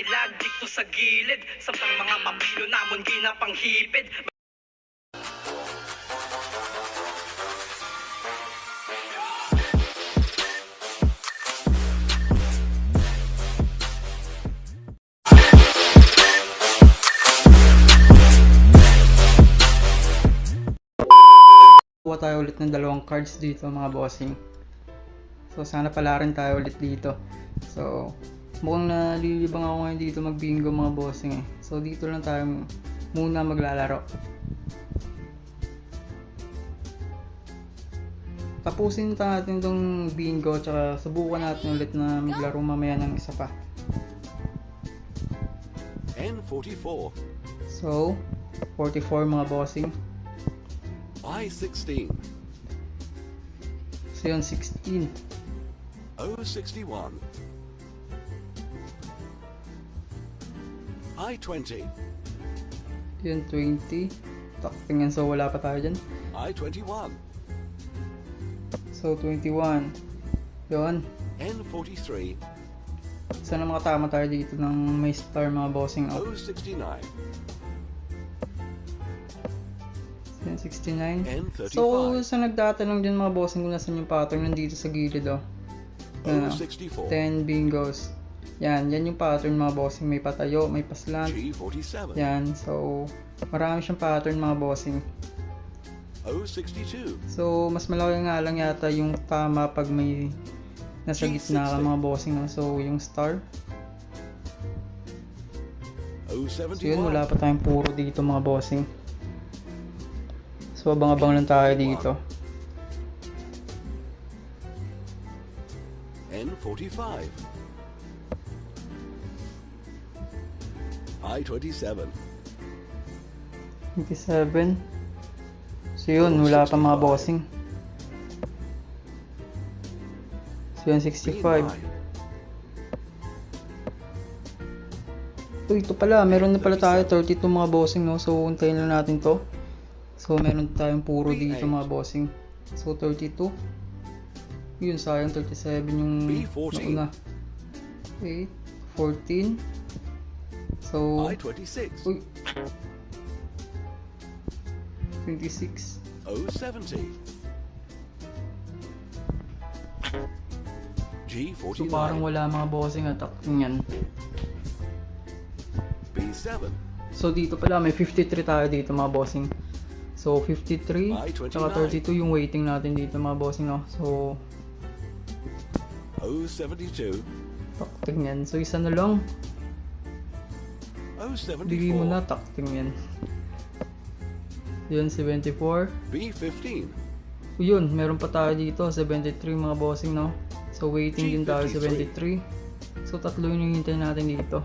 ilag dito sa gilid. Samtang mga mapilo namon ginapanghipid. Kuha tayo ulit ng dalawang cards dito mga bossing. So sana pala rin tayo ulit dito. So mukhang nalilibang ako ngayon dito mag bingo mga bossing eh. So dito lang tayo muna maglalaro. Tapusin natin tong bingo tsaka subukan natin ulit na maglaro mamaya ng isa pa. N44. So 44 mga bossing. I16. So yun 16. O61. I20. Yun 20. Tingnan, so wala pa tayo dyan. I21. So 21. Yun. N43. Sana makatama tayo dito ng may star mga bossing. O69. Yan 69. N35. So sa nagtatanong dyan mga bossing kung nasan yung pattern, nandito sa gilid oh. Yan, O64. 10 bingos. Yan yung pattern mga bossing. May patayo, may paslant. G47. Yan, so marami siyang pattern mga bossing. O62. So mas malaki nga lang yata yung tama pag may nasa gitna ka mga bossing no? So yung star. So yun, O71. wala pa tayong puro dito mga bossing. So abang-abang lang tayo dito. N45. I27. 27. So yun, wala pa mga bossing. So yun, 65. So ito pala, meron na pala tayo 32 mga bossing no. So untayin lang natin to. So meron tayong puro dito mga bossing. So 32. Yun, sayang 37 yung nauna. 8, 14. So I26. uy, 26. O70. G49. So parang wala mga bossing attack yan. B7. So dito pala may 53 tayo dito mga bossing. So 53 tsaka 32 yung waiting natin dito mga bossing no. So O72. takting yan. So isa na lang. Bigay mo na O74. takting yan. Yun 74. B15. Yun, meron pa tayo dito 73 mga bossing no. So waiting din tayo 73. So tatlo yung hintayin natin dito.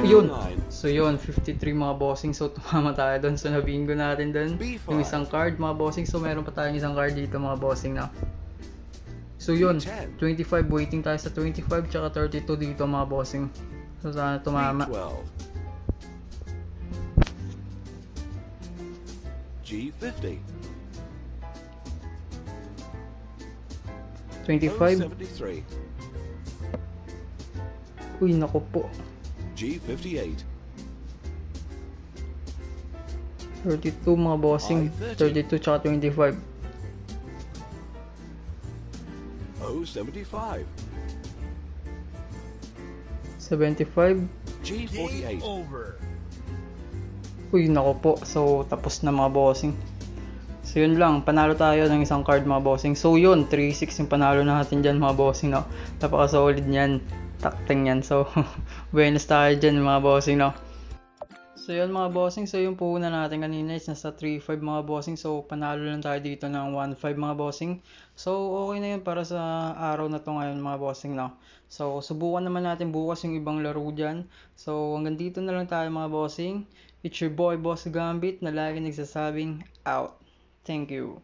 Yun. So yun, 53 mga bossing. So tumama tayo doon. So nabingo natin doon yung isang card mga bossing. So meron pa tayong isang card dito mga bossing na. So yun, 25 waiting tayo sa 25 tsaka 32 dito mga bossing. So sana tumama. G50. 25. O73. Uy, naku po. G58. 32 mga bossing. 32 tsaka 25. O75. 75. G48. Uy, naku po. So tapos na mga bossing. So yun lang, panalo tayo ng isang card mga bossing. So yun, 3-6 yung panalo natin dyan mga bossing no. Napaka solid nyan, takting yan. So buenos tayo dyan mga bossing no. So yun mga bossing, so yung puhunan natin kanina is nasa 3-5 mga bossing. So panalo lang tayo dito ng 1-5 mga bossing. So okay na yun para sa araw na to ngayon mga bossing no. So subukan naman natin bukas yung ibang laro dyan. So hanggang dito na lang tayo mga bossing. It's your boy Boss Gambit na lagi nagsasabing out. Thank you.